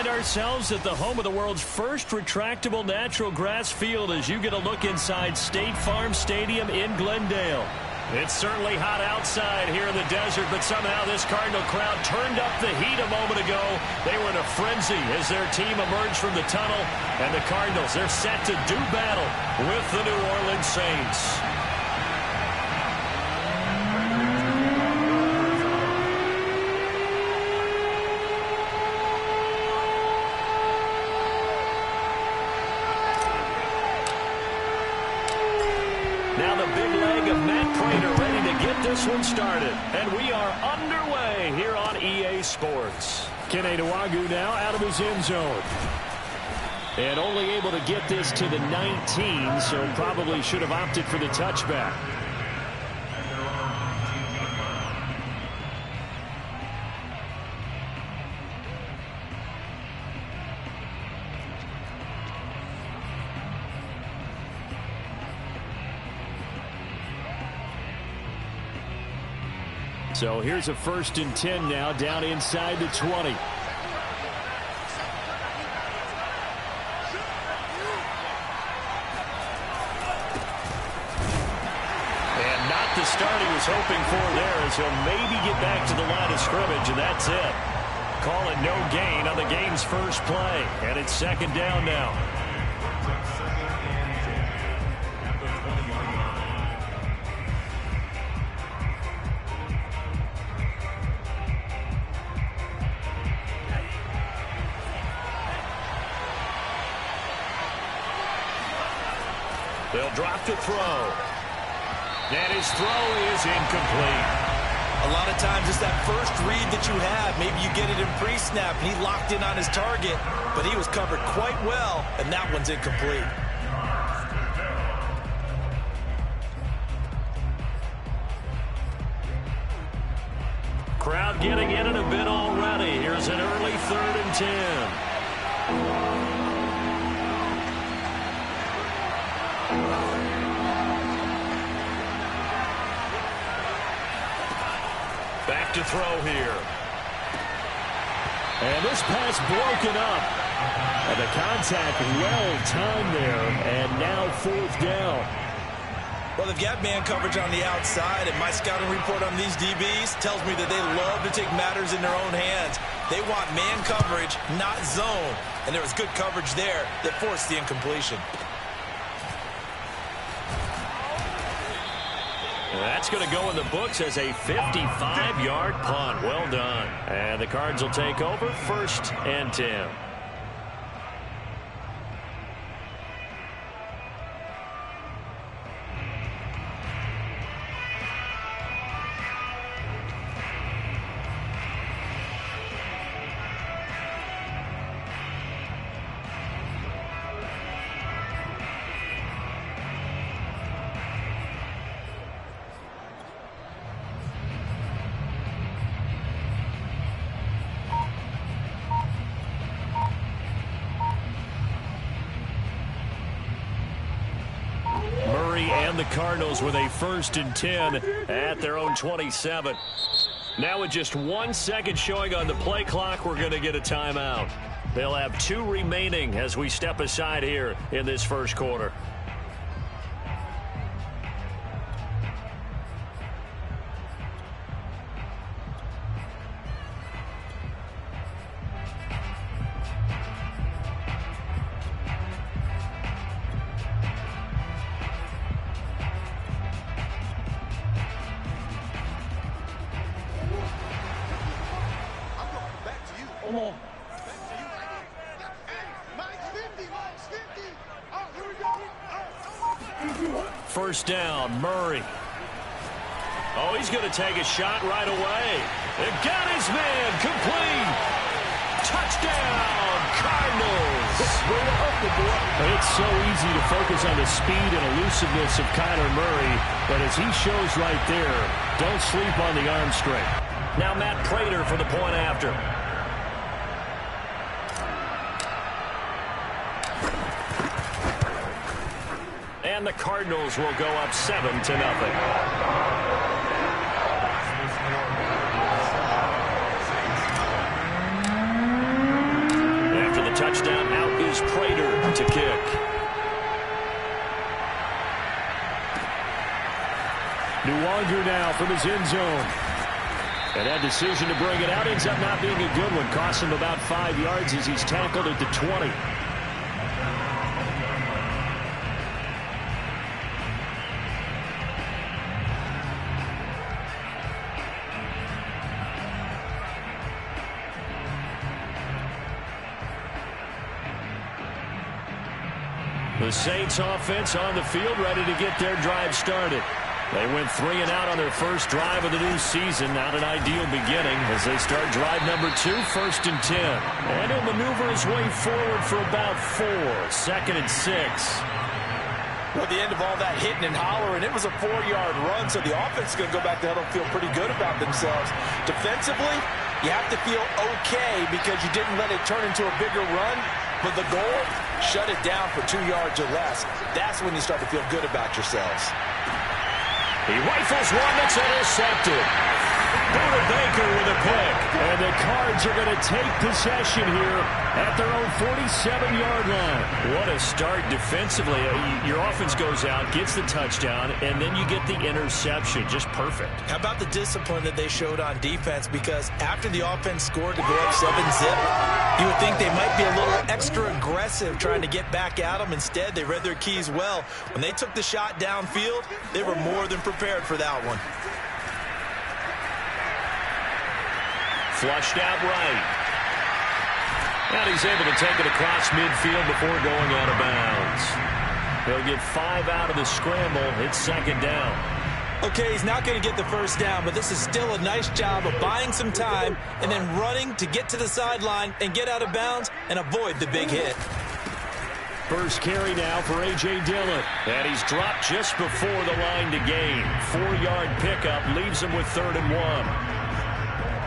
ourselves at the home of the world's first retractable natural grass field as you get a look inside State Farm Stadium in Glendale. It's certainly hot outside here in the desert, but somehow this Cardinal crowd turned up the heat a moment ago. They were in a frenzy as their team emerged from the tunnel, and the Cardinals, they're set to do battle with the New Orleans Saints. Now the big leg of Matt Prater ready to get this one started. And we are underway here on EA Sports. Ari V No Wggl now out of his end zone. And only able to get this to the 19, so probably should have opted for the touchback. So here's a 1st and 10 now, down inside the 20. And not the start he was hoping for there, as he'll maybe get back to the line of scrimmage, and that's it. Call it no gain on the game's first play, and it's 2nd down now. They'll drop to throw. And his throw is incomplete. A lot of times it's that first read that you have. Maybe you get it in pre-snap, and he locked in on his target, but he was covered quite well, and that one's incomplete. Crowd getting in a bit already. Here's an early 3rd and 10. Back to throw here. And this pass broken up. And the contact well timed there. And now 4th down. Well, they've got man coverage on the outside, and my scouting report on these DBs tells me that they love to take matters in their own hands. They want man coverage, not zone. And there was good coverage there that forced the incompletion. That's going to go in the books as a 55-yard punt. Well done. And the Cards will take over, 1st and 10. The Cardinals with a 1st and 10 at their own 27. Now with just 1 second showing on the play clock, we're going to get a timeout. They'll have 2 remaining as we step aside here in this 1st quarter. First down, Murray. Oh, he's going to take a shot right away. It got his man complete. Touchdown, Cardinals. It's so easy to focus on the speed and elusiveness of Kyler Murray, but as he shows right there, don't sleep on the arm strength. Now Matt Prater for the point after. And the Cardinals will go up 7-0. Here's Prater to kick. No Wggl now from his end zone. And that decision to bring it out ends up not being a good one. Costs him about 5 yards as he's tackled at the 20. The Saints offense on the field, ready to get their drive started. They went 3 and out on their first drive of the new season. Not an ideal beginning as they start drive number 2, 1st and 10. And he'll maneuver his way forward for about 4, 2nd and 6. Well, at the end of all that hitting and hollering, it was a 4-yard run, so the offense is going to go back to huddle and feel pretty good about themselves. Defensively, you have to feel okay because you didn't let it turn into a bigger run. But the goal, shut it down for 2 yards or less. That's when you start to feel good about yourselves. He rifles one that's intercepted. Buda Baker with a pick. And the Cards are going to take possession here at their own 47-yard line. What a start defensively. Your offense goes out, gets the touchdown, and then you get the interception. Just perfect. How about the discipline that they showed on defense? Because after the offense scored to go up 7-zip, you would think they might be a little extra aggressive trying to get back at them. Instead, they read their keys well. When they took the shot downfield, they were more than prepared for that one. Flushed out right. And he's able to take it across midfield before going out of bounds. He'll get 5 out of the scramble. It's 2nd down. Okay, he's not going to get the first down, but this is still a nice job of buying some time and then running to get to the sideline and get out of bounds and avoid the big hit. First carry now for A.J. Dillon. And he's dropped just before the line to gain. 4-yard pickup leaves him with 3rd and 1.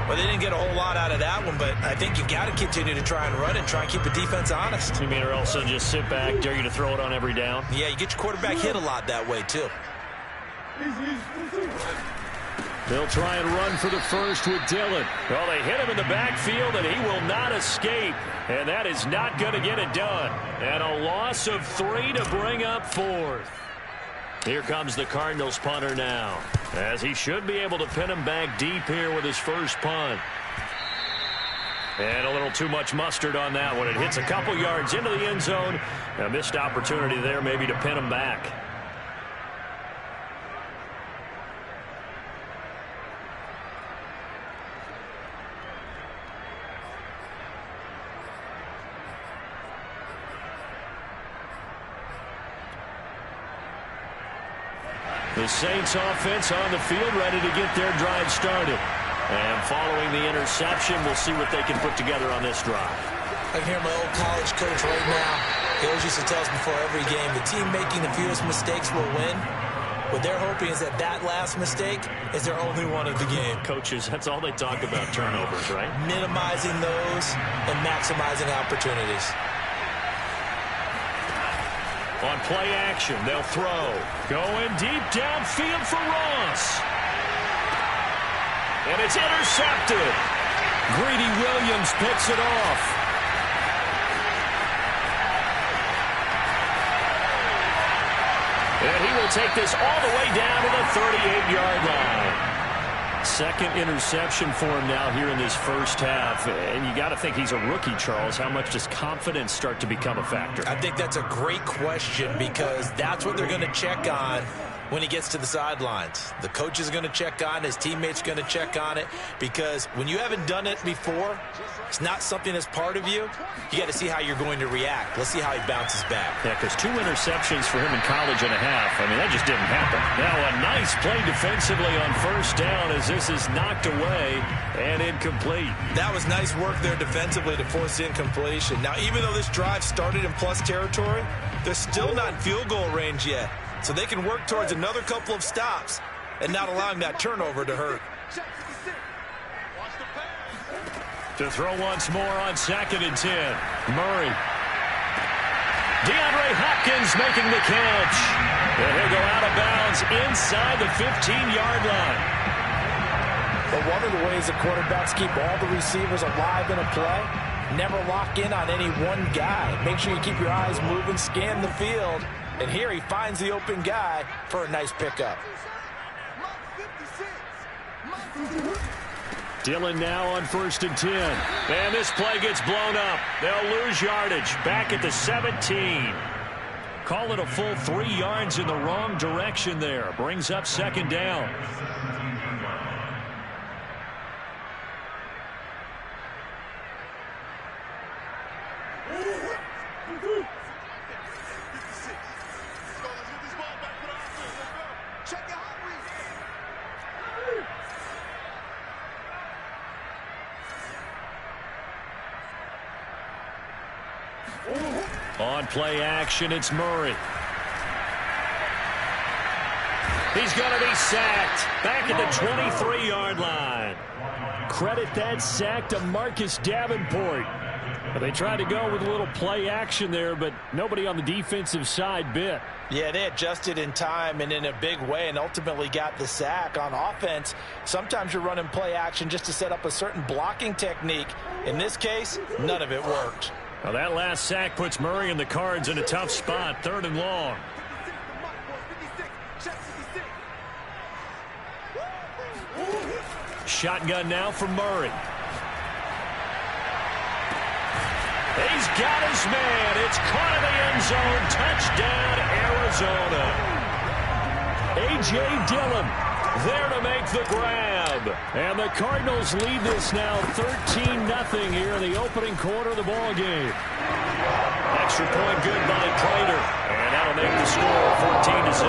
Well, they didn't get a whole lot out of that one, but I think you've got to continue to try and run and try and keep the defense honest. You mean or else they'll just sit back, dare you to throw it on every down? Yeah, you get your quarterback hit a lot that way, too. They'll try and run for the first with Dillon. Well, they hit him in the backfield, and he will not escape. And that is not going to get it done. And a loss of 3 to bring up 4th. Here comes the Cardinals punter now, as he should be able to pin him back deep here with his first punt. And a little too much mustard on that one. It hits a couple yards into the end zone. A missed opportunity there maybe to pin him back. The Saints offense on the field ready to get their drive started. And following the interception, we'll see what they can put together on this drive. I can hear my old college coach right now. He always used to tell us before every game, the team making the fewest mistakes will win. What they're hoping is that that last mistake is their only one of the game. Coaches, that's all they talk about, turnovers, right? Minimizing those and maximizing opportunities. On play action, they'll throw. Going deep downfield for Ross. And it's intercepted. Greedy Williams picks it off. And he will take this all the way down to the 38-yard line. Second interception for him now here in this first half. And you got to think he's a rookie, Charles. How much does confidence start to become a factor? I think that's a great question because that's what they're going to check on when he gets to the sidelines. The coach is going to check on it. His teammates are going to check on it because when you haven't done it before, it's not something that's part of you. You got to see how you're going to react. Let's see how he bounces back. Yeah, because 2 interceptions for him in college and a half. I mean, that just didn't happen. Now a nice play defensively on first down as this is knocked away and incomplete. That was nice work there defensively to force incompletion. Now, even though this drive started in plus territory, they're still not in field goal range yet. So they can work towards another couple of stops and not allowing that turnover to hurt. To throw once more on 2nd and 10. Murray. DeAndre Hopkins making the catch. And he'll go out of bounds inside the 15-yard line. But one of the ways the quarterbacks keep all the receivers alive in a play never lock in on any one guy. Make sure you keep your eyes moving, scan the field. And here he finds the open guy for a nice pickup. Dillon now on 1st and 10. And this play gets blown up. They'll lose yardage. Back at the 17. Call it a full 3 yards in the wrong direction there. Brings up 2nd down. On play action, it's Murray. He's going to be sacked. Back at the 23-yard line. Credit that sack to Marcus Davenport. They tried to go with a little play action there, but nobody on the defensive side bit. Yeah, they adjusted in time and in a big way and ultimately got the sack. On offense, sometimes you're running play action just to set up a certain blocking technique. In this case, none of it worked. Well, that last sack puts Murray and the Cards in a tough spot, 3rd and long. Shotgun now from Murray. He's got his man. It's caught in the end zone. Touchdown, Arizona. A.J. Dillon there to make the grab. And the Cardinals lead this now 13-0 here in the opening quarter of the ball game. Extra point good by Prater. And that'll make the score 14-0.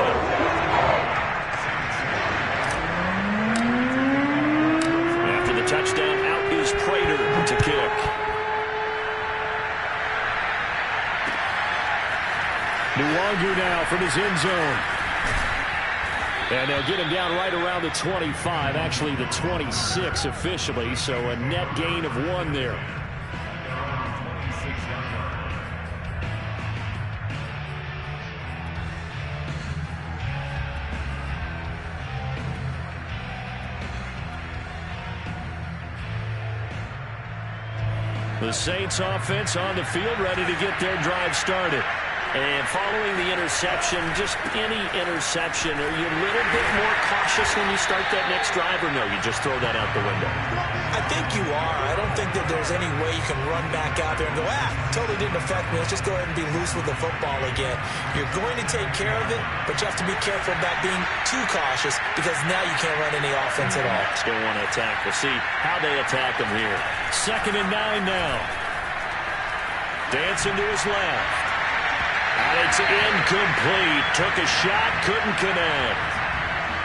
After the touchdown, out is Prater to kick. No Wggl now from his end zone. And they'll get him down right around the 25, actually the 26 officially, so a net gain of 1 there. The Saints offense on the field, ready to get their drive started. And following the interception, just any interception, are you a little bit more cautious when you start that next drive, or no, you just throw that out the window? I think you are. I don't think that there's any way you can run back out there and go, totally didn't affect me. Let's just go ahead and be loose with the football again. You're going to take care of it, but you have to be careful about being too cautious because now you can't run any offense at all. Still want to attack. We'll see how they attack them here. 2nd and 9 now. Dancing to his left. And it's incomplete. Took a shot, couldn't connect.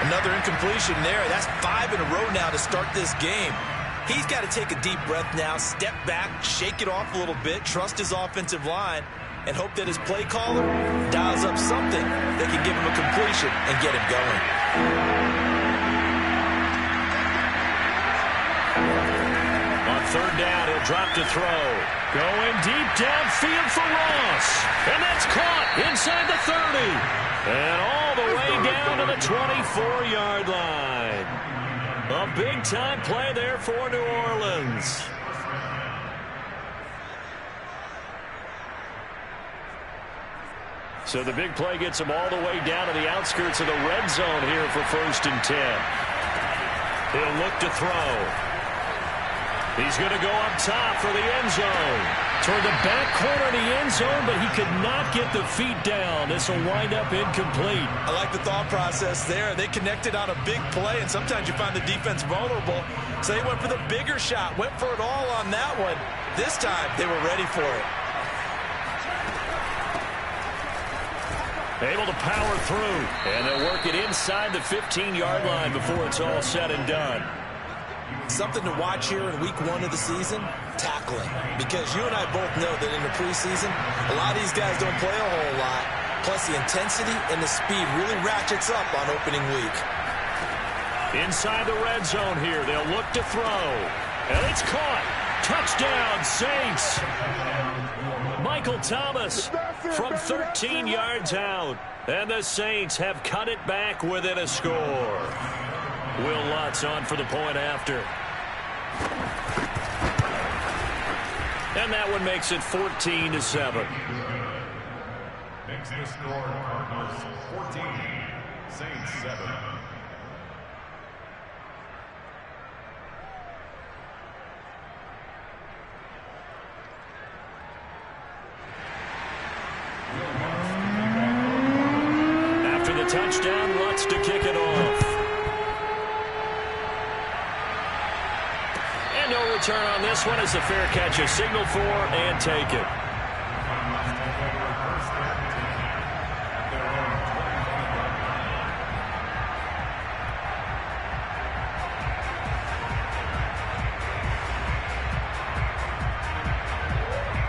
Another incompletion there. That's 5 in a row now to start this game. He's got to take a deep breath now, step back, shake it off a little bit, trust his offensive line, and hope that his play caller dials up something that can give him a completion and get him going. On 3rd down, he'll drop to throw. Going deep downfield for Ross. And that's caught inside the 30. And all the way down to the 24-yard line. A big-time play there for New Orleans. So the big play gets him all the way down to the outskirts of the red zone here for 1st and 10. He'll look to throw. He's going to go up top for the end zone. Toward the back corner of the end zone, but he could not get the feet down. This will wind up incomplete. I like the thought process there. They connected on a big play, and sometimes you find the defense vulnerable. So they went for the bigger shot, went for it all on that one. This time, they were ready for it. Able to power through, and they'll work it inside the 15-yard line before it's all said and done. Something to watch here in week 1 of the season, tackling. Because you and I both know that in the preseason, a lot of these guys don't play a whole lot. Plus, the intensity and the speed really ratchets up on opening week. Inside the red zone here, they'll look to throw. And it's caught. Touchdown, Saints. Michael Thomas from 13 yards out. And the Saints have cut it back within a score. Will Lutz on for the point after. And that one makes it 14-7. Makes the score Cardinals 14, Saints 7. After the touchdown, Lutz to kick it off. And no return on this one as the fair catch is signaled for and taken.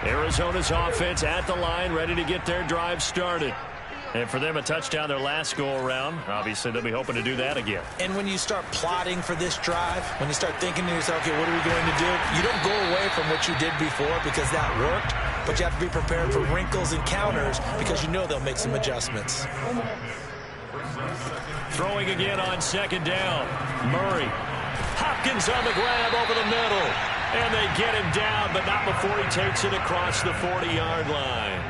Arizona's offense at the line, ready to get their drive started. And for them, a touchdown their last go-around. Obviously, they'll be hoping to do that again. And when you start plotting for this drive, when you start thinking to yourself, okay, what are we going to do? You don't go away from what you did before because that worked, but you have to be prepared for wrinkles and counters because you know they'll make some adjustments. Throwing again on second down. Murray. Hopkins on the grab over the middle. And they get him down, but not before he takes it across the 40-yard line.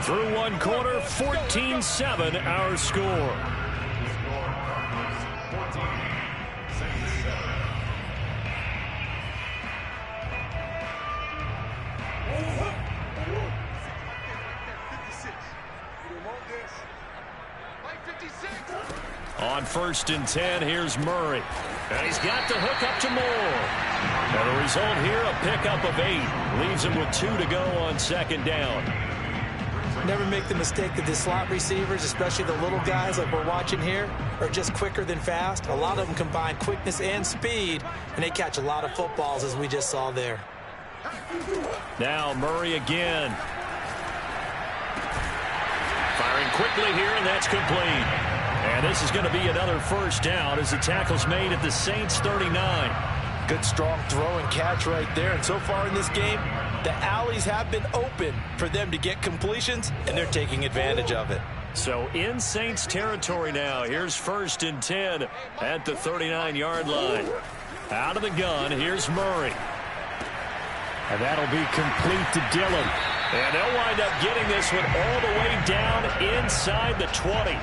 Through one quarter, 14-7 our score. On 1st and 10, here's Murray. And he's got the hook up to Moore. And the result here, a pickup of 8. Leaves him with 2 to go on second down. Never make the mistake that the slot receivers, especially the little guys like we're watching here, are just quicker than fast. A lot of them combine quickness and speed, and they catch a lot of footballs, as we just saw there. Now Murray again. Firing quickly here, and that's complete. And this is going to be another first down as the tackle's made at the Saints 39. Good, strong throw and catch right there. And so far in this game, the alleys have been open for them to get completions, and they're taking advantage of it. So in Saints territory now. Here's 1st and 10 at the 39-yard line. Out of the gun, here's Murray. And that'll be complete to Dillon. And they'll wind up getting this one all the way down inside the 20.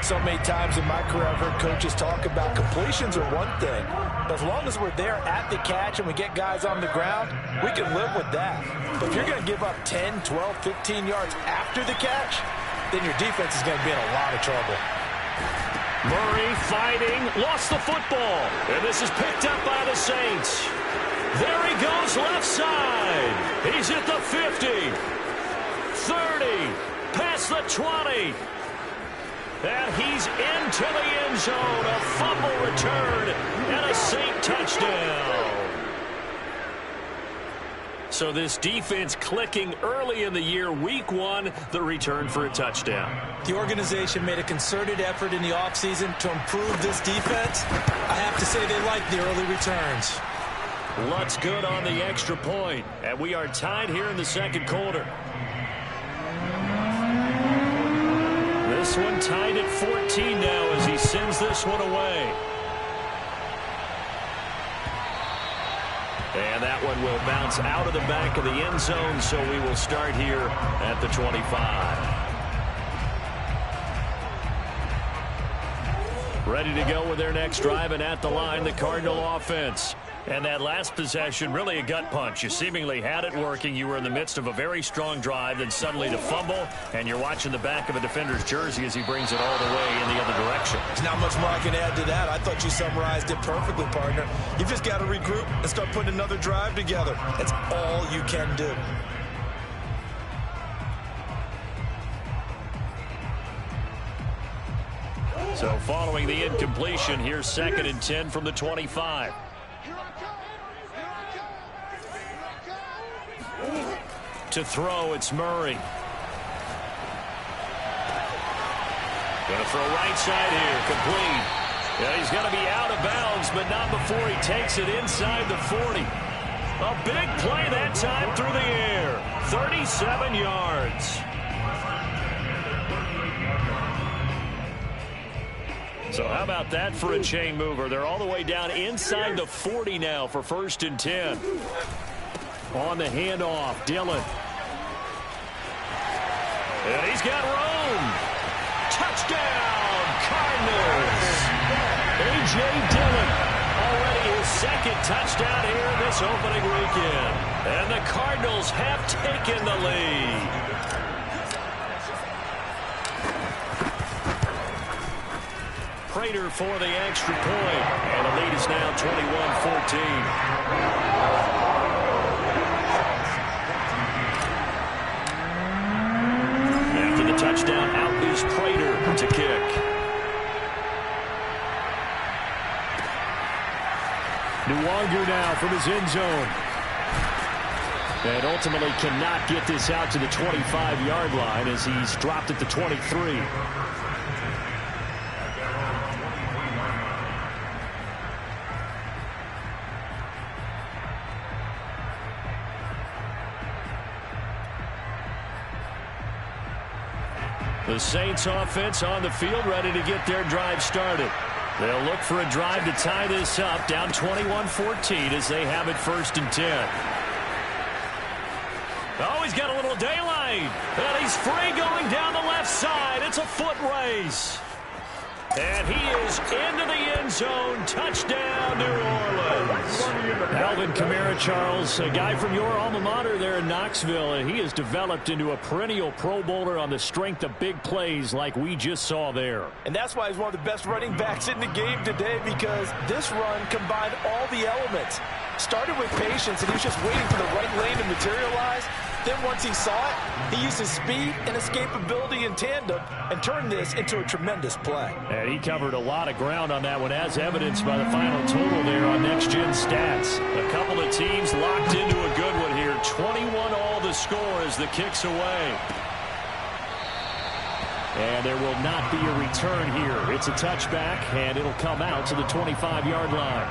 So many times in my career I've heard coaches talk about completions are one thing, but as long as we're there at the catch and we get guys on the ground, we can live with that. But if you're going to give up 10, 12, 15 yards after the catch, then your defense is going to be in a lot of trouble. Murray fighting, lost the football, and this is picked up by the Saints. There he goes left side. He's at the 50, 30, past the 20. And he's into the end zone. A fumble return and a Saint touchdown. So this defense clicking early in the year. Week 1, the return for a touchdown. The organization made a concerted effort in the offseason to improve this defense. I have to say they like the early returns. Lutz good on the extra point. And we are tied here in the second quarter. This one tied at 14 now as he sends this one away. And that one will bounce out of the back of the end zone, so we will start here at the 25. Ready to go with their next drive, and at the line, the Cardinal offense. And that last possession, really a gut punch. You seemingly had it working. You were in the midst of a very strong drive, then suddenly to fumble, and you're watching the back of a defender's jersey as he brings it all the way in the other direction. There's not much more I can add to that. I thought you summarized it perfectly, partner. You've just got to regroup and start putting another drive together. That's all you can do. So following the incompletion, here's 2nd and 10 from the 25. To throw, it's Murray. Going to throw right side here, complete. Yeah, he's going to be out of bounds, but not before he takes it inside the 40. A big play that time through the air. 37 yards. So how about that for a chain mover? They're all the way down inside the 40 now for 1st and 10. On the handoff, Dillon. And he's got room. Touchdown, Cardinals. A.J. Dillon, already his 2nd touchdown here in this opening weekend. And the Cardinals have taken the lead. Prater for the extra point. And the lead is now 21-14. Touchdown, out is Prater to kick. No Wggl now from his end zone. And ultimately cannot get this out to the 25-yard line as he's dropped at the 23. The Saints offense on the field ready to get their drive started. They'll look for a drive to tie this up, down 21-14 as they have it 1st and 10. Oh, he's got a little daylight. And he's free going down the left side. It's a foot race. And he is into the end zone. Touchdown, New Orleans. Alvin Kamara, Charles, a guy from your alma mater there in Knoxville, and he has developed into a perennial Pro Bowler on the strength of big plays like we just saw there. And that's why he's one of the best running backs in the game today, because this run combined all the elements. Started with patience, and he was just waiting for the right lane to materialize. Then once he saw it, he used his speed and escapability in tandem and turned this into a tremendous play. And he covered a lot of ground on that one, as evidenced by the final total there on Next Gen Stats. A couple of teams locked into a good one here. 21-all the score as the kick's away. And there will not be a return here. It's a touchback, and it'll come out to the 25-yard line.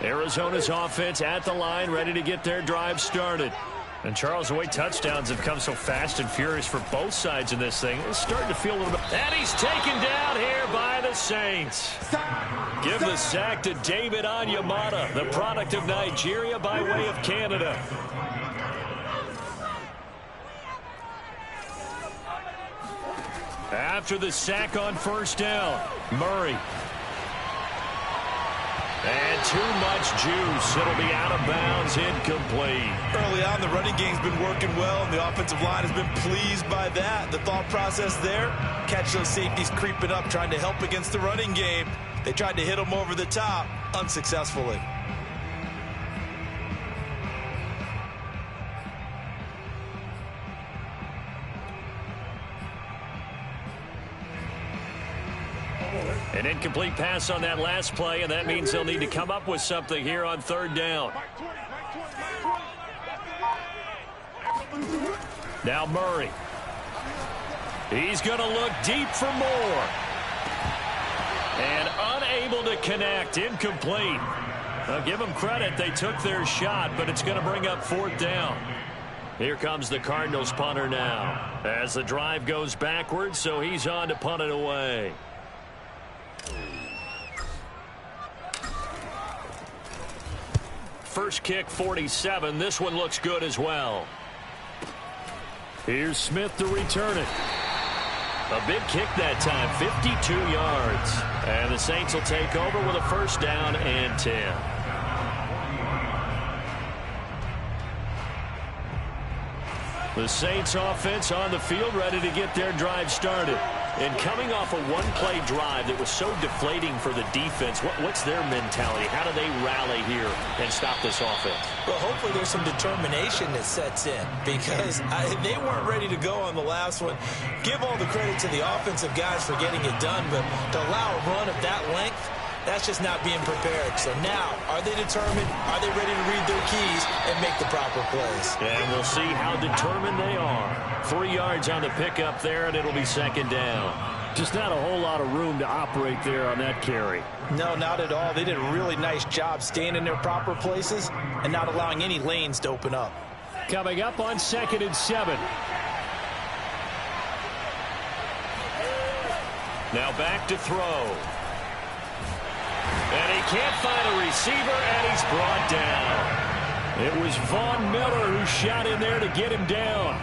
Arizona's offense at the line, ready to get their drive started. And Charles, the way touchdowns have come so fast and furious for both sides in this thing, it's starting to feel a little bit. And he's taken down here by the Saints. Give the sack to David Onyemata, the product of Nigeria by way of Canada. After the sack on 1st down, Murray. And too much juice. It'll be out of bounds, incomplete. Early on, the running game's been working well, and the offensive line has been pleased by that. The thought process there, catch those safeties creeping up, trying to help against the running game. They tried to hit them over the top, unsuccessfully. An incomplete pass on that last play, and that means they'll need to come up with something here on 3rd down. Now Murray. He's going to look deep for more. And unable to connect. Incomplete. I'll give them credit. They took their shot, but it's going to bring up 4th down. Here comes the Cardinals punter now. As the drive goes backwards, so he's on to punt it away. First kick, 47. This one looks good as well. Here's Smith to return it. A big kick that time, 52 yards. And the Saints will take over with a 1st down and 10. The Saints offense on the field ready to get their drive started. And coming off a one-play drive that was so deflating for the defense, what's their mentality? How do they rally here and stop this offense? Well, hopefully there's some determination that sets in, because they weren't ready to go on the last one. Give all the credit to the offensive guys for getting it done, but to allow a run of that length, That's just not being prepared. So now, are they determined? Are they ready to read their keys and make the proper plays? And we'll see how determined they are. 3 yards on the pickup there, and it'll be second down. Just not a whole lot of room to operate there on that carry. No, not at all. They did a really nice job staying in their proper places and not allowing any lanes to open up. Coming up on 2nd and 7. Now back to throw. And he can't find a receiver, and he's brought down. It was Von Miller who shot in there to get him down.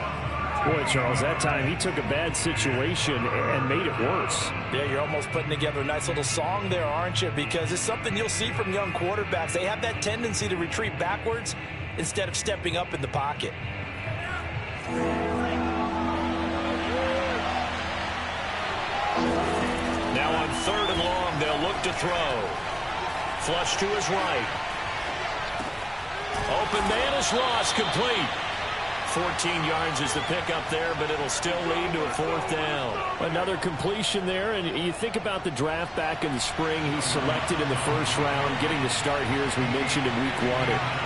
Boy, Charles, that time he took a bad situation and made it worse. Yeah, you're almost putting together a nice little song there, aren't you? Because it's something you'll see from young quarterbacks. They have that tendency to retreat backwards instead of stepping up in the pocket. Now on 3rd and long, they'll look to throw. Flush to his right. Open man is lost, complete. 14 yards is the pickup there, but it'll still lead to a 4th down. Another completion there, and you think about the draft back in the spring. He's selected in the 1st round, getting the start here, as we mentioned in week 1.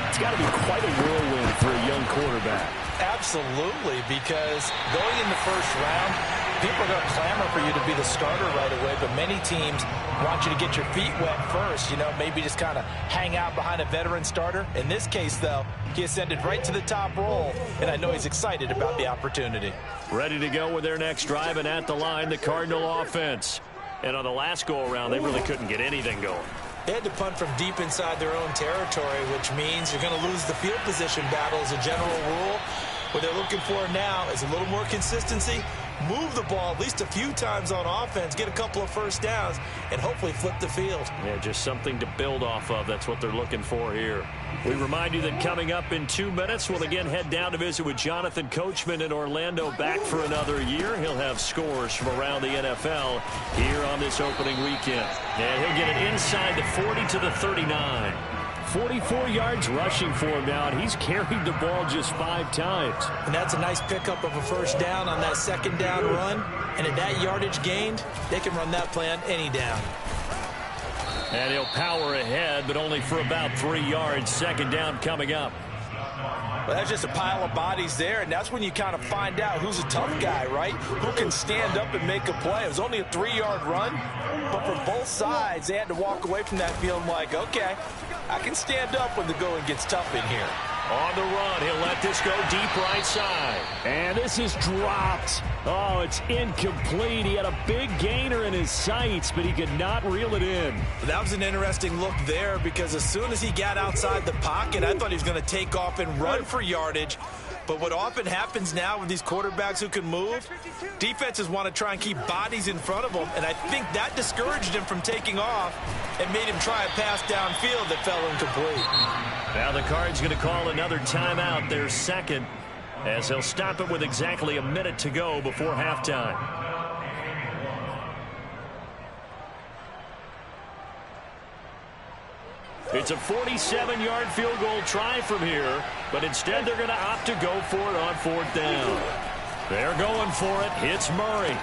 It's got to be quite a whirlwind for a young quarterback. Absolutely, because going in the 1st round, people are going to clamor for you to be the starter right away, but many teams want you to get your feet wet first, maybe just kind of hang out behind a veteran starter. In this case, though, he ascended right to the top roll, and I know he's excited about the opportunity. Ready to go with their next drive, and at the line, the Cardinal offense. And on the last go-around, they really couldn't get anything going. They had to punt from deep inside their own territory, which means you're going to lose the field position battle as a general rule. What they're looking for now is a little more consistency, move the ball at least a few times on offense, get a couple of 1st downs, and hopefully flip the field. Yeah, just something to build off of. That's what they're looking for here. We remind you that coming up in 2 minutes, we'll again head down to visit with Jonathan Coachman in Orlando, back for another year. He'll have scores from around the NFL here on this opening weekend. And he'll get it inside the 40 to the 39. 44 yards rushing for him now, and he's carried the ball just 5 times. And that's a nice pickup of a 1st down on that 2nd down run. And at that yardage gained, they can run that play on any down. And he'll power ahead, but only for about 3 yards. 2nd down coming up. Well, that's just a pile of bodies there, and that's when you kind of find out who's a tough guy, right? Who can stand up and make a play. It was only a 3-yard run, but for both sides, they had to walk away from that feeling like, okay, I can stand up when the going gets tough in here. On the run, he'll let this go deep right side. And this is dropped. Oh, it's incomplete. He had a big gainer in his sights, but he could not reel it in. That was an interesting look there, because as soon as he got outside the pocket, I thought he was going to take off and run for yardage. But what often happens now with these quarterbacks who can move, defenses want to try and keep bodies in front of them, and I think that discouraged him from taking off and made him try a pass downfield that fell incomplete. Now the Cards going to call another timeout, their 2nd, as they'll stop it with exactly a minute to go before halftime. It's a 47-yard field goal try from here, but instead they're going to opt to go for it on 4th down. They're going for it. Hits Murray.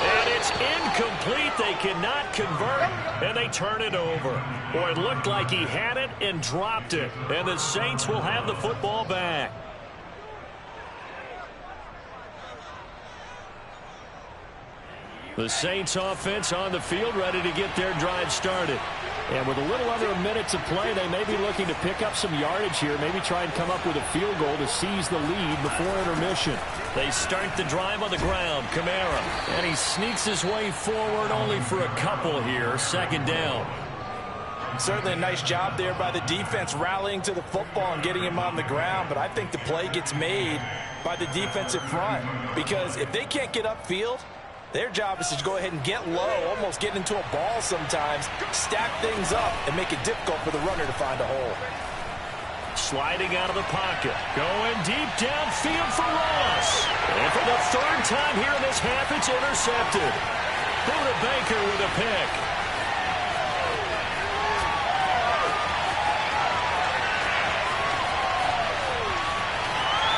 And it's incomplete. They cannot convert, and they turn it over. Boy, it looked like he had it and dropped it, and the Saints will have the football back. The Saints offense on the field, ready to get their drive started. And with a little under a minute to play, they may be looking to pick up some yardage here, maybe try and come up with a field goal to seize the lead before intermission. They start the drive on the ground. Kamara, and he sneaks his way forward only for a couple here. 2nd down. Certainly a nice job there by the defense rallying to the football and getting him on the ground, but I think the play gets made by the defensive front, because if they can't get upfield, their job is to go ahead and get low, almost get into a ball sometimes, stack things up, and make it difficult for the runner to find a hole. Sliding out of the pocket. Going deep downfield for Ross. And for the 3rd time here in this half, it's intercepted. Buda Baker with a pick.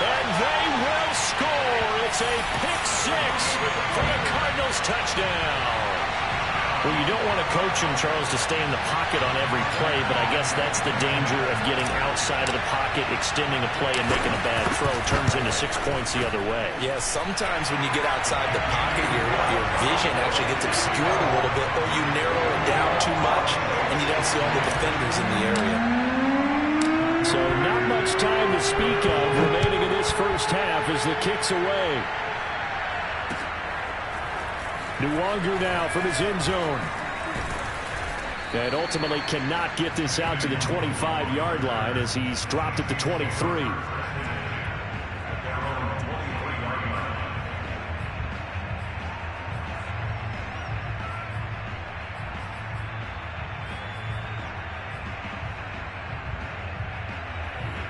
And they will score. It's a pick 6 for the Cardinals touchdown. Well, you don't want to coach him, Charles, to stay in the pocket on every play, but I guess that's the danger of getting outside of the pocket, extending a play, and making a bad throw. Turns into 6 points the other way. Yeah, sometimes when you get outside the pocket, your vision actually gets obscured a little bit, or you narrow it down too much, and you don't see all the defenders in the area. So not much time to speak of remaining in this first half as the kick's away. No Wggl now from his end zone. And ultimately cannot get this out to the 25-yard line as he's dropped at the 23.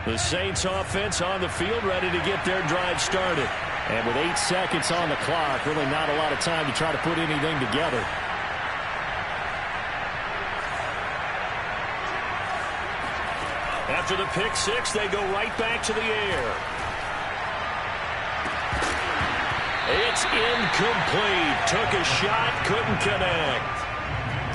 The Saints offense on the field ready to get their drive started. And with 8 seconds on the clock, really not a lot of time to try to put anything together. After the pick six, they go right back to the air. It's incomplete. Took a shot, couldn't connect.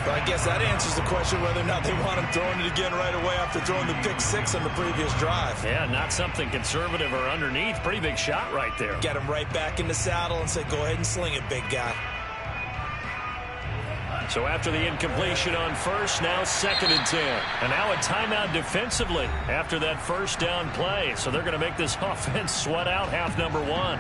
But I guess that answers the question whether or not they want him throwing it again right away after throwing the pick six on the previous drive. Yeah, not something conservative or underneath. Pretty big shot right there. Get him right back in the saddle and say, go ahead and sling it, big guy. So after the incompletion on first, now 2nd and 10. And now a timeout defensively after that first down play. So they're going to make this offense sweat out half number one.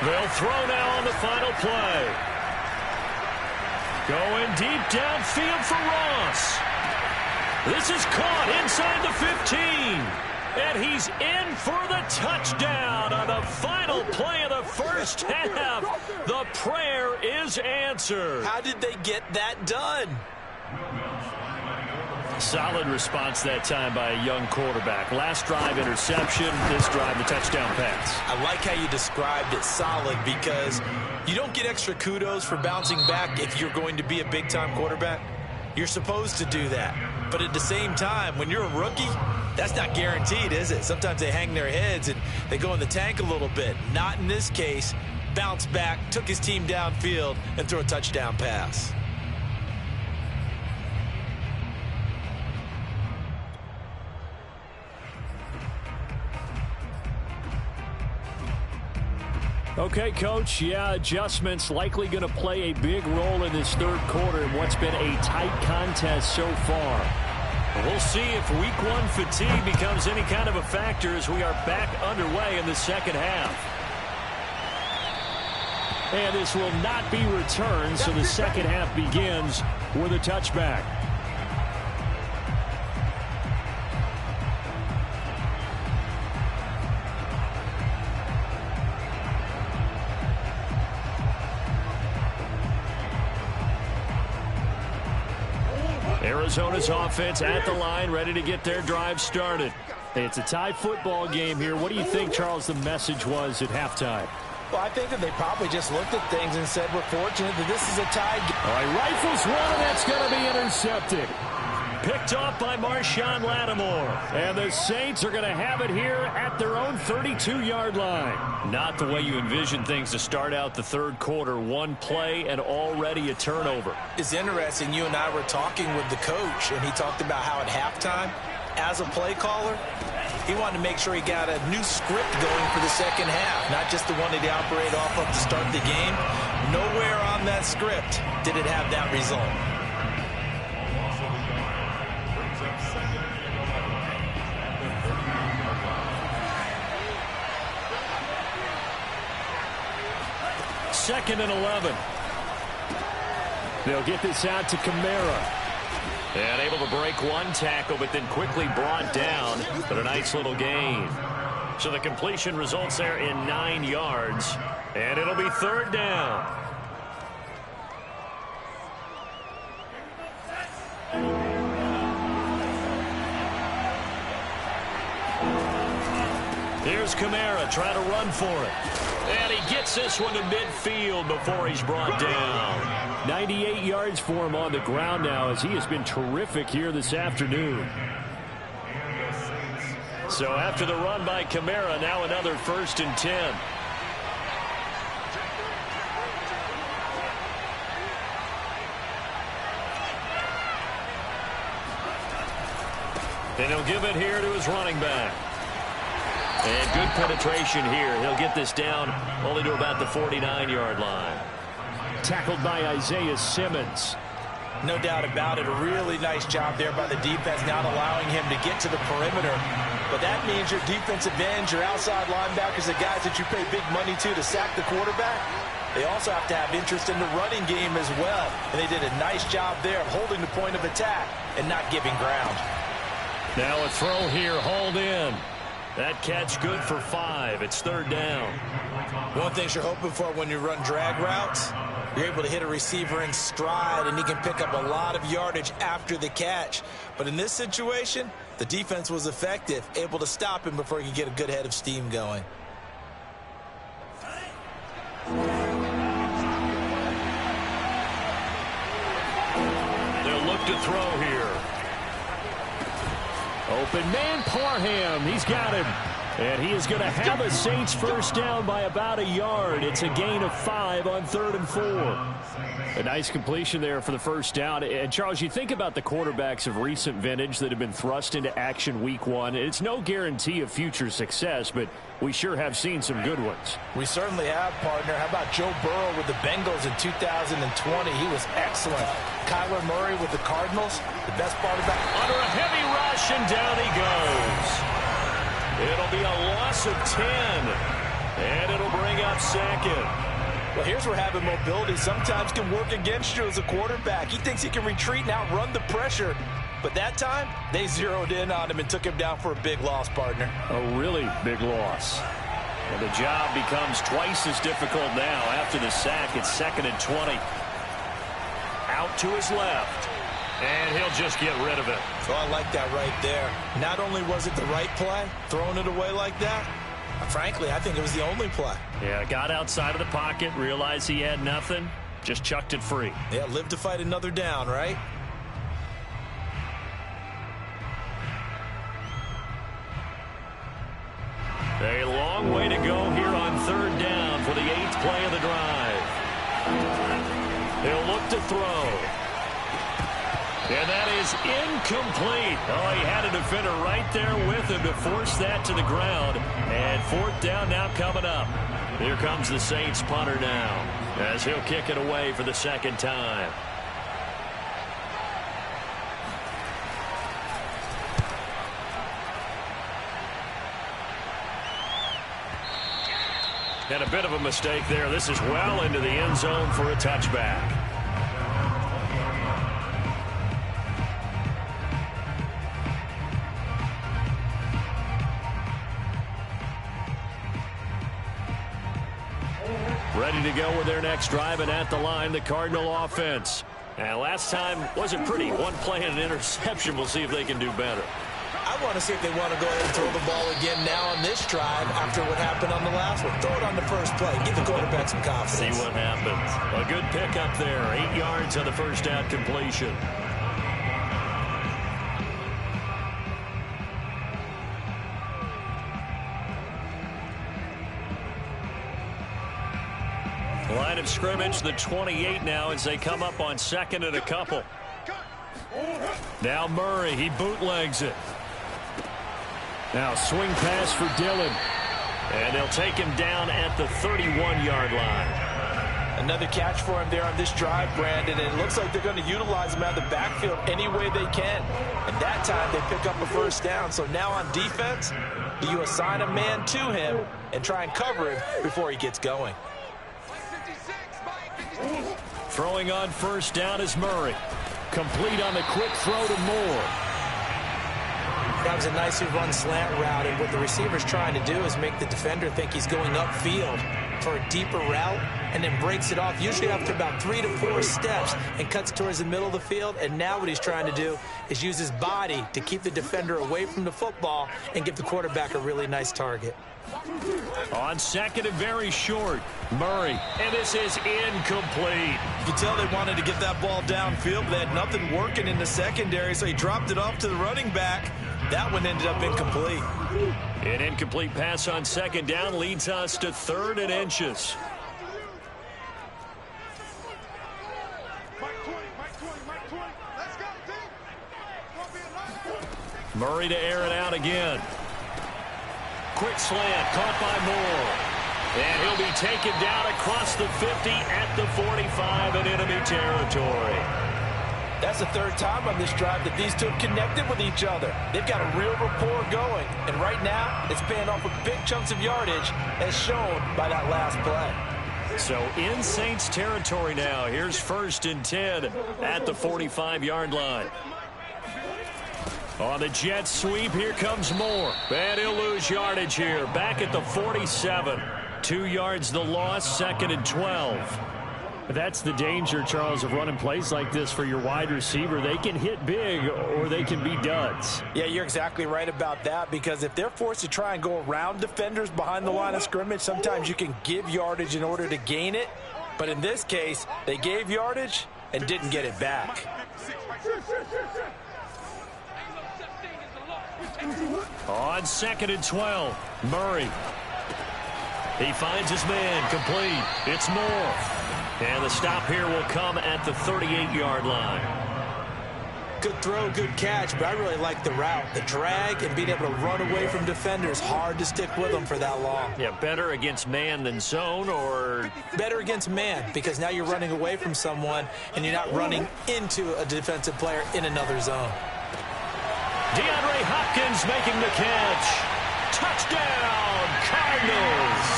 They'll throw now on the final play. Going deep downfield for Ross. This is caught inside the 15. And he's in for the touchdown on the final play of the first half. The prayer is answered. How did they get that done? Solid response that time by a young quarterback. Last drive, interception. This drive, the touchdown pass. I like how you described it, solid, because you don't get extra kudos for bouncing back if you're going to be a big-time quarterback. You're supposed to do that. But at the same time, when you're a rookie, that's not guaranteed, is it? Sometimes they hang their heads and they go in the tank a little bit. Not in this case. Bounced back, took his team downfield, and threw a touchdown pass. Okay, Coach, yeah, adjustments likely going to play a big role in this third quarter in what's been a tight contest so far. We'll see if week one fatigue becomes any kind of a factor as we are back underway in the second half. And this will not be returned, so the second half begins with a touchback. Arizona's offense at the line, ready to get their drive started. Hey, it's a tie football game here. What do you think, Charles, the message was at halftime? Well, I think that they probably just looked at things and said, we're fortunate that this is a tie game. All right, rifles one, and that's going to be intercepted. Picked off by Marshawn Lattimore. And the Saints are going to have it here at their own 32-yard line. Not the way you envision things to start out the third quarter. One play and already a turnover. It's interesting. You and I were talking with the coach, and he talked about how at halftime, as a play caller, he wanted to make sure he got a new script going for the second half, not just the one that he operated off of to start the game. Nowhere on that script did it have that result. Second and 11. They'll get this out to Kamara. And able to break one tackle, but then quickly brought down. But a nice little gain. So the completion results there in 9 yards. And it'll be third down. Here's Here's Kamara trying to run for it. And he gets this one to midfield before he's brought down. 98 yards for him on the ground now, as he has been terrific here this afternoon. So after the run by Kamara, now another 1st and 10. And he'll give it here to his running back. And good penetration here. He'll get this down only to about the 49-yard line. Tackled by Isaiah Simmons. No doubt about it. A really nice job there by the defense, not allowing him to get to the perimeter. But that means your defensive ends, your outside linebackers, the guys that you pay big money to sack the quarterback, they also have to have interest in the running game as well. And they did a nice job there of holding the point of attack and not giving ground. Now a throw here, hauled in. That catch good for 5. It's 3rd down. One thing you're hoping for when you run drag routes, you're able to hit a receiver in stride, and he can pick up a lot of yardage after the catch. But in this situation, the defense was effective, able to stop him before he could get a good head of steam going. They'll look to throw here. Open man, Parham. He's got him. And he is going to have a Saints 1st down by about a yard. It's a gain of 5 on 3rd and 4. A nice completion there for the 1st down. And, Charles, you think about the quarterbacks of recent vintage that have been thrust into action week 1. It's no guarantee of future success, but we sure have seen some good ones. We certainly have, partner. How about Joe Burrow with the Bengals in 2020? He was excellent. Kyler Murray with the Cardinals. The best part about under a heavy rush, and down he goes. It'll be a loss of 10, and it'll bring up 2nd. Well, here's where having mobility sometimes can work against you as a quarterback. He thinks he can retreat and outrun the pressure. But that time, they zeroed in on him and took him down for a big loss, partner. A really big loss. And the job becomes twice as difficult now after the sack. It's 2nd and 20. Out to his left. And he'll just get rid of it. So I like that right there. Not only was it the right play, throwing it away like that, frankly, I think it was the only play. Yeah, got outside of the pocket, realized he had nothing, just chucked it free. Yeah, live to fight another down, right? A long way to go here on 3rd down for the 8th play of the drive. He'll look to throw. And that is incomplete. Oh, he had a defender right there with him to force that to the ground. And 4th down now coming up. Here comes the Saints punter now, as he'll kick it away for the 2nd time. And a bit of a mistake there. This is well into the end zone for a touchback. Ready to go with their next drive, and at the line, the Cardinal offense. And last time wasn't pretty. One play and an interception. We'll see if they can do better. I want to see if they want to go ahead and throw the ball again now on this drive after what happened on the last one. Throw it on the first play. Give the quarterback some confidence. See what happens. A good pickup there. 8 yards on the 1st down completion. Line of scrimmage, the 28 now, as they come up on 2nd and a couple. Now Murray, he bootlegs it. Now swing pass for Dillon. And they'll take him down at the 31-yard line. Another catch for him there on this drive, Brandon, and it looks like they're going to utilize him out of the backfield any way they can. And that time they pick up a 1st down. So now on defense, do you assign a man to him and try and cover him before he gets going? Throwing on 1st down is Murray. Complete on the quick throw to Moore. That was a nicely run slant route, and what the receiver's trying to do is make the defender think he's going upfield for a deeper route, and then breaks it off, usually after about 3 to 4 steps, and cuts towards the middle of the field. And now what he's trying to do is use his body to keep the defender away from the football and give the quarterback a really nice target. On second and very short, Murray. And this is incomplete. You can tell they wanted to get that ball downfield, but they had nothing working in the secondary, so he dropped it off to the running back. That one ended up incomplete. An incomplete pass on second down leads us to 3rd and inches. Murray to air it out again. Quick slant, caught by Moore. And he'll be taken down across the 50 at the 45 in enemy territory. That's the 3rd time on this drive that these two have connected with each other. They've got a real rapport going. And right now, it's paying off with big chunks of yardage, as shown by that last play. So in Saints territory now. Here's 1st and 10 at the 45-yard line. On the jet sweep, here comes Moore. And he'll lose yardage here. Back at the 47. 2 yards the loss, 2nd and 12. That's the danger, Charles, of running plays like this for your wide receiver. They can hit big or they can be duds. Yeah, you're exactly right about that, because if they're forced to try and go around defenders behind the line of scrimmage, sometimes you can give yardage in order to gain it. But in this case, they gave yardage and didn't get it back. On 2nd and 12, Murray. He finds his man, complete. It's Moore. And the stop here will come at the 38-yard line. Good throw, good catch, but I really like the route. The drag and being able to run away from defenders. Hard to stick with them for that long. Yeah, better against man than zone, or? Better against man, because now you're running away from someone and you're not running into a defensive player in another zone. DeAndre Hopkins making the catch. Touchdown, Cardinals.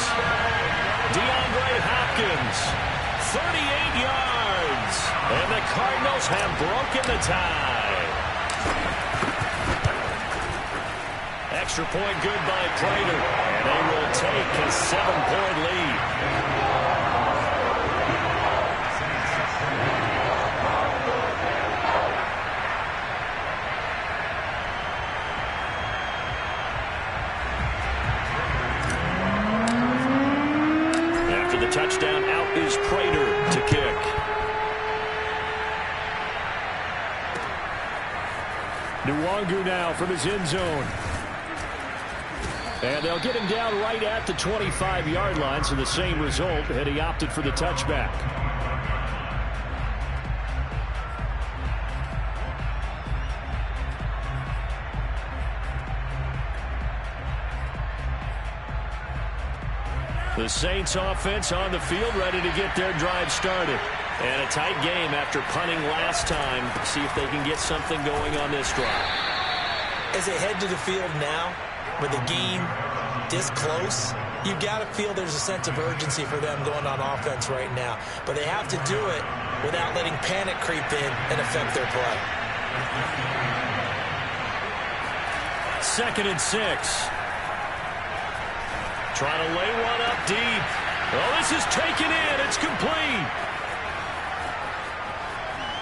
DeAndre Hopkins, 38 yards. And the Cardinals have broken the tie. Extra point good by Prater. And they will take a 7-point lead. Touchdown, out is Prater to kick. No Wggl now from his end zone. And they'll get him down right at the 25-yard line, so the same result had he opted for the touchback. The Saints offense on the field, ready to get their drive started. And a tight game after punting last time. See if they can get something going on this drive. As they head to the field now, with the game this close, you've got to feel there's a sense of urgency for them going on offense right now. But they have to do it without letting panic creep in and affect their play. 2nd and 6. Trying to lay one up deep. Oh, this is taken in. It's complete.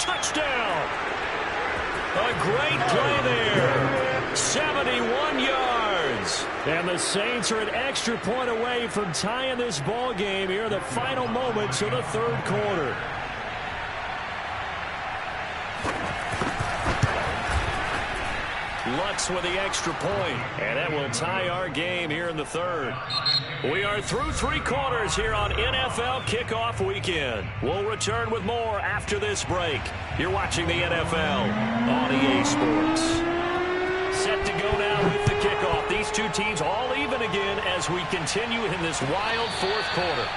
Touchdown. A great play there. 71 yards. And the Saints are an extra point away from tying this ball game here in the final moments of the 3rd quarter. Lutz with the extra point, and that will tie our game here in the 3rd. We are through 3 quarters here on NFL Kickoff Weekend. We'll return with more after this break. You're watching the NFL on EA Sports. Set to go now with the kickoff. These two teams all even again as we continue in this wild 4th quarter.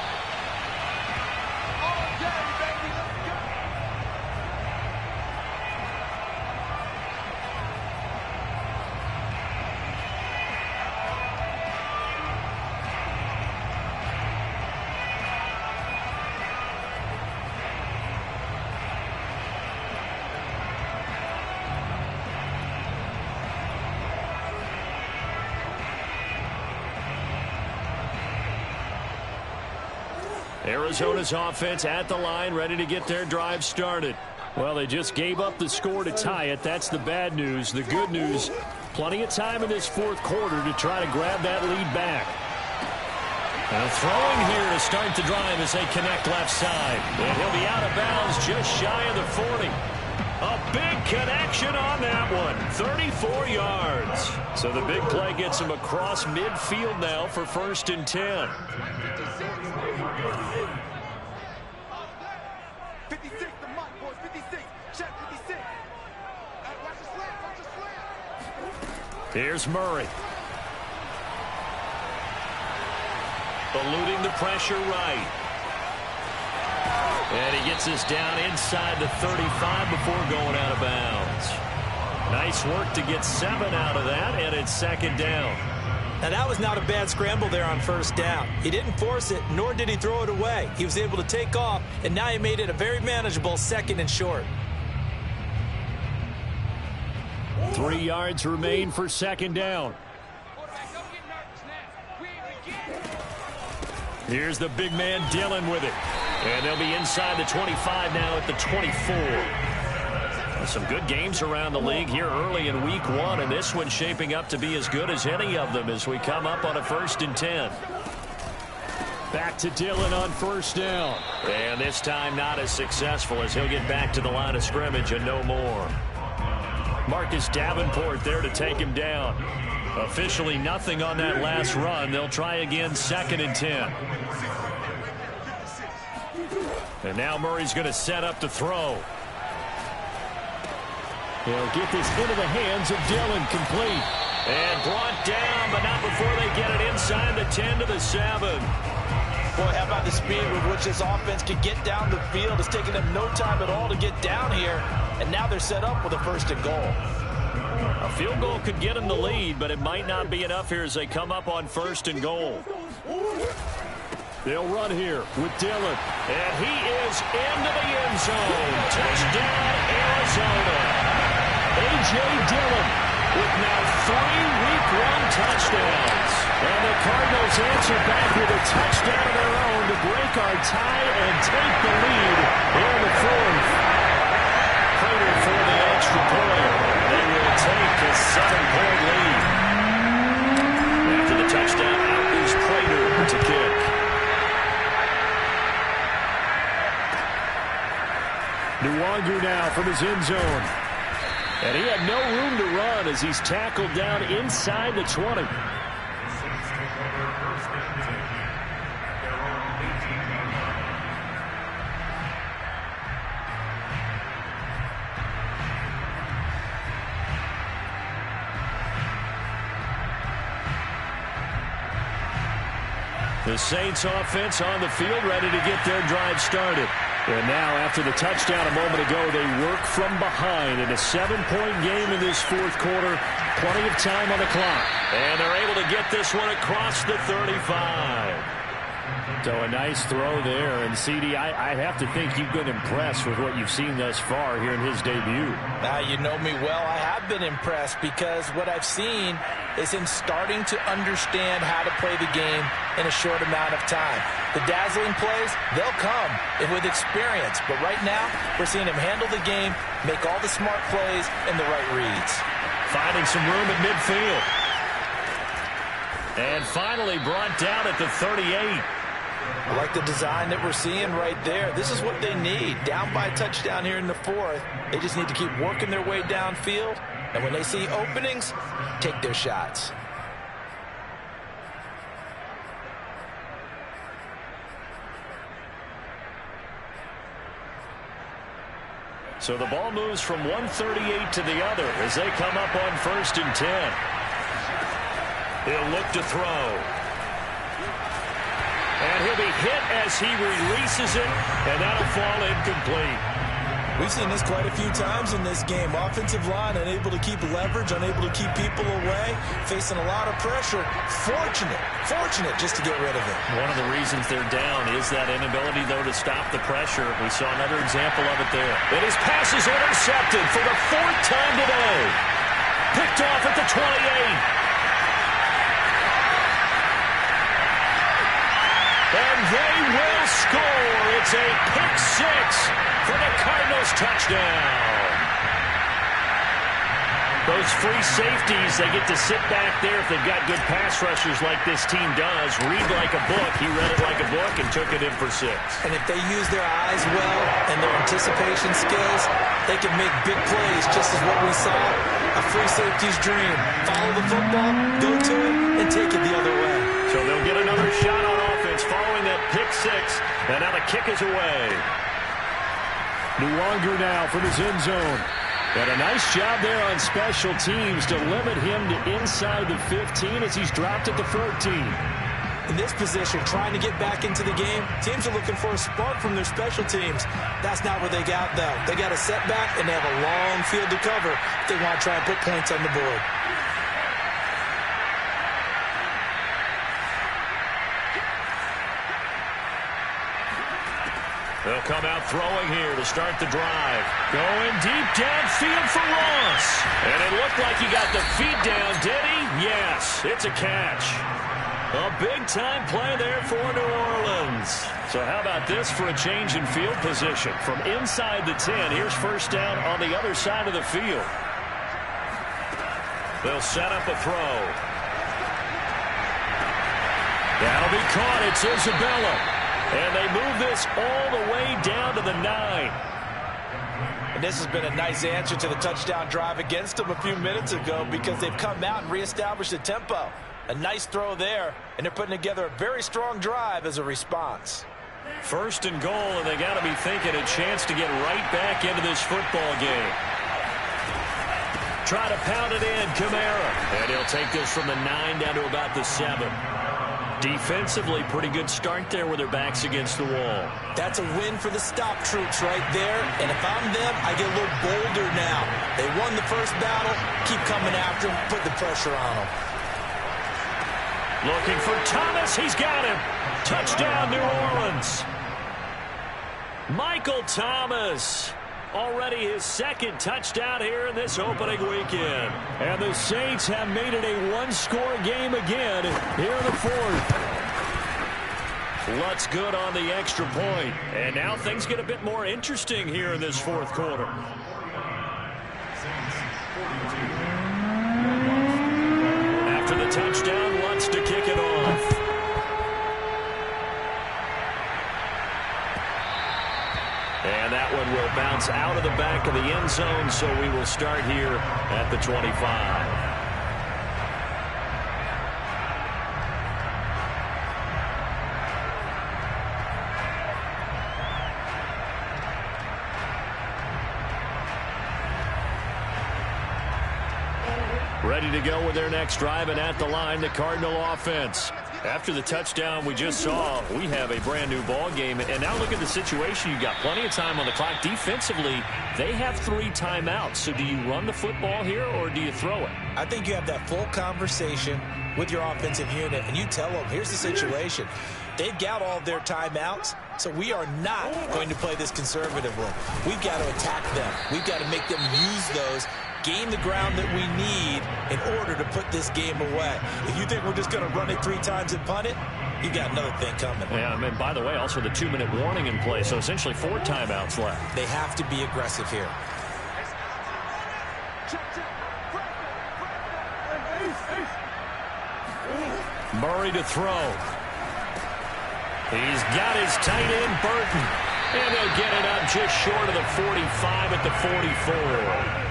Arizona's offense at the line, ready to get their drive started. Well, they just gave up the score to tie it. That's the bad news. The good news, plenty of time in this 4th quarter to try to grab that lead back. Throwing here to start the drive as they connect left side. And he'll be out of bounds just shy of the 40. A big connection on that one. 34 yards. So the big play gets him across midfield now for 1st and 10. 56, the mic, boys. 56. Check 56. Watch the slant. Watch the slant. Here's Murray. Eluding the pressure right. And he gets us down inside the 35 before going out of bounds. Nice work to get 7 out of that, and it's 2nd down. Now, that was not a bad scramble there on 1st down. He didn't force it, nor did he throw it away. He was able to take off, and now he made it a very manageable 2nd and short. 3 yards remain for 2nd down. Here's the big man Dillon with it. And they'll be inside the 25 now at the 24. Some good games around the league here early in week 1, and this one's shaping up to be as good as any of them as we come up on a 1st and 10. Back to Dillon on 1st down. And this time not as successful as he'll get back to the line of scrimmage and no more. Marcus Davenport there to take him down. Officially nothing on that last run. They'll try again 2nd and 10. And now Murray's going to set up to throw. He'll get this into the hands of Dillon, complete. And brought down, but not before they get it inside the 10 to the 7. Boy, how about the speed with which this offense can get down the field? It's taken them no time at all to get down here, and now they're set up with a 1st and goal. A field goal could get them the lead, but it might not be enough here as they come up on 1st and goal. They'll run here with Dillon. And he is into the end zone. Touchdown, Arizona. A.J. Dillon with now 3 Week 1 touchdowns. And the Cardinals answer back with a touchdown of their own to break our tie and take the lead in the 4th. Prater for the extra point. They will take a 7-point lead. After the touchdown, out is Prater to kick. No Wggl now from his end zone. And he had no room to run as he's tackled down inside the 20. The Saints offense on the field ready to get their drive started. And now, after the touchdown a moment ago, they work from behind in a 7-point game in this 4th quarter. Plenty of time on the clock. And they're able to get this one across the 35. So a nice throw there. And, CD, I have to think you've been impressed with what you've seen thus far here in his debut. Now, you know me well. I have been impressed because what I've seen is him starting to understand how to play the game in a short amount of time. The dazzling plays, they'll come with experience. But right now, we're seeing him handle the game, make all the smart plays and the right reads. Finding some room at midfield. And finally brought down at the 38. I like the design that we're seeing right there. This is what they need. Down by a touchdown here in the 4th. They just need to keep working their way downfield. And when they see openings, take their shots. So the ball moves from 138 to the other as they come up on 1st and 10. He'll look to throw. And he'll be hit as he releases it, and that'll fall incomplete. We've seen this quite a few times in this game. Offensive line unable to keep leverage, unable to keep people away, facing a lot of pressure. Fortunate just to get rid of it. One of the reasons they're down is that inability, though, to stop the pressure. We saw another example of it there. And his pass is intercepted for the 4th time today. Picked off at the 28. And they will score. It's a pick 6 for the Cardinals touchdown. Those free safeties, they get to sit back there if they've got good pass rushers like this team does. Read like a book. He read it like a book and took it in for 6. And if they use their eyes well and their anticipation skills, they can make big plays, just as what we saw. A free safety's dream. Follow the football, go to it, and take it the other way. So they'll get another shot on offense following that pick 6. And now the kick is away. No Wggl now from his end zone. And a nice job there on special teams to limit him to inside the 15 as he's dropped at the 14. In this position, trying to get back into the game, teams are looking for a spark from their special teams. That's not what they got, though. They got a setback, and they have a long field to cover if they want to try and put points on the board. They'll come out throwing here to start the drive. Going deep downfield for Ross. And it looked like he got the feet down, did he? Yes, it's a catch. A big-time play there for New Orleans. So how about this for a change in field position? From inside the 10, here's first down on the other side of the field. They'll set up a throw. That'll be caught. It's Isabella. And they move this all the way down to the 9. And this has been a nice answer to the touchdown drive against them a few minutes ago because they've come out and reestablished the tempo. A nice throw there, and they're putting together a very strong drive as a response. First and goal, and they got to be thinking a chance to get right back into this football game. Try to pound it in, Kamara. And he'll take this from the 9 down to about the 7. Defensively, pretty good start there with their backs against the wall. That's a win for the stop troops right there. And if I'm them, I get a little bolder now. They won the first battle. Keep coming after them. Put the pressure on them. Looking for Thomas. He's got him. Touchdown, New Orleans. Michael Thomas. Already his second touchdown here in this opening weekend. And the Saints have made it a one-score game again here in the 4th. Lutz good on the extra point. And now things get a bit more interesting here in this 4th quarter. After the touchdown, Lutz to kick it off. And that one will bounce out of the back of the end zone, so we will start here at the 25. Ready to go with their next drive, and at the line, the Cardinal offense. After the touchdown we just saw, we have a brand-new ball game. And now look at the situation. You've got plenty of time on the clock. Defensively, they have 3 timeouts. So do you run the football here, or do you throw it? I think you have that full conversation with your offensive unit, and you tell them, here's the situation. They've got all of their timeouts, so we are not going to play this conservatively. We've got to attack them. We've got to make them use those, gain the ground that we need in order to put this game away. If you think we're just going to run it 3 times and punt it, you got another thing coming. Yeah, and by the way, also the 2-minute warning in play, so essentially 4 timeouts left. They have to be aggressive here. Murray to throw. He's got his tight end, Burton. And he'll get it up just short of the 45 at the 44.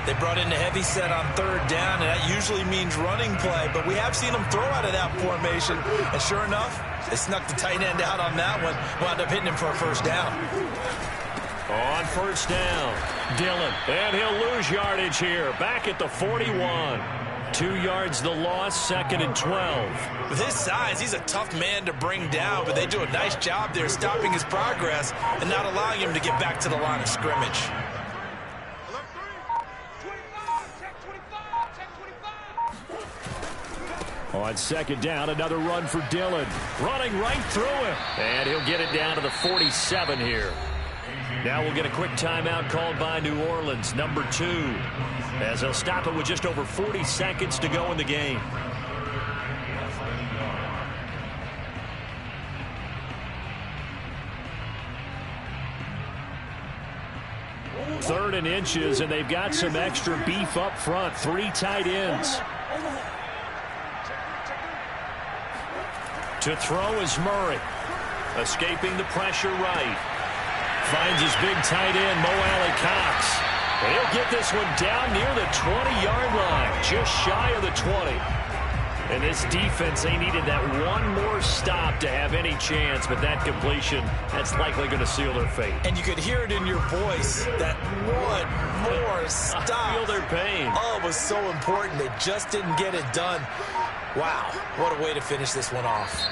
They brought in the heavy set on 3rd down, and that usually means running play. But we have seen them throw out of that formation. And sure enough, they snuck the tight end out on that one. Wound up hitting him for a first down. On first down, Dillon. And he'll lose yardage here. Back at the 41. 2 yards the loss, 2nd and 12. With his size, he's a tough man to bring down, but they do a nice job there stopping his progress and not allowing him to get back to the line of scrimmage. On 2nd down, another run for Dillon. Running right through him. And he'll get it down to the 47 here. Now we'll get a quick timeout called by New Orleans, number 2. As they'll stop it with just over 40 seconds to go in the game. Third 3rd and inches, and they've got some extra beef up front. 3 tight ends. To throw is Murray. Escaping the pressure right. Finds his big tight end, Mo Alley-Cox. And he'll get this one down near the 20-yard line, just shy of the 20. And this defense, they needed that one more stop to have any chance, but that completion, that's likely going to seal their fate. And you could hear it in your voice, that one more stop. I feel their pain. Oh, it was so important. They just didn't get it done. Wow, what a way to finish this one off.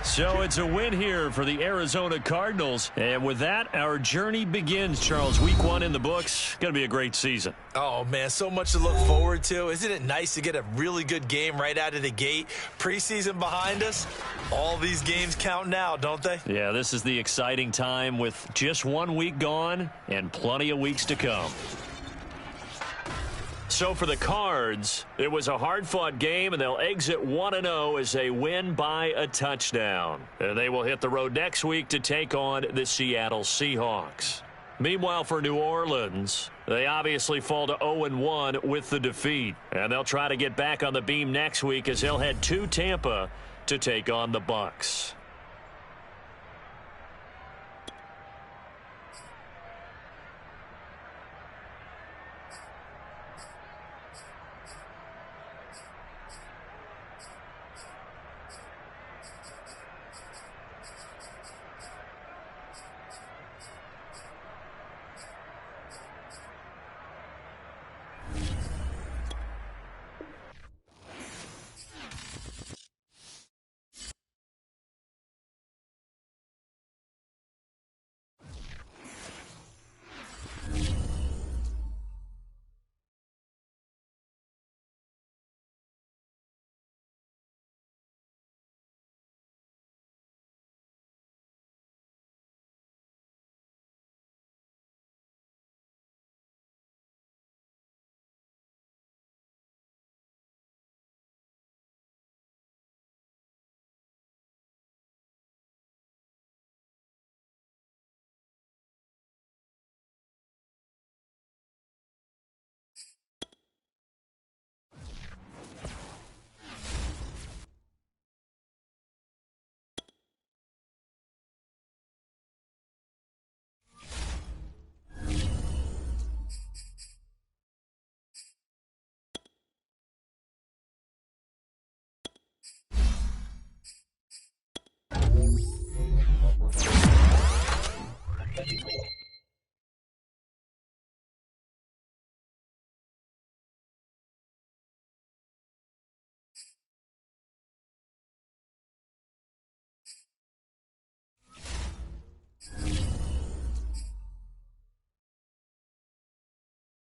So it's a win here for the Arizona Cardinals. And with that, our journey begins, Charles. Week 1 in the books. Going to be a great season. Oh, man, so much to look forward to. Isn't it nice to get a really good game right out of the gate? Preseason behind us. All these games count now, don't they? Yeah, this is the exciting time with just 1 week gone and plenty of weeks to come. So for the Cards, it was a hard-fought game, and they'll exit 1-0 as they win by a touchdown. And they will hit the road next week to take on the Seattle Seahawks. Meanwhile, for New Orleans, they obviously fall to 0-1 with the defeat. And they'll try to get back on the beam next week as they'll head to Tampa to take on the Bucs.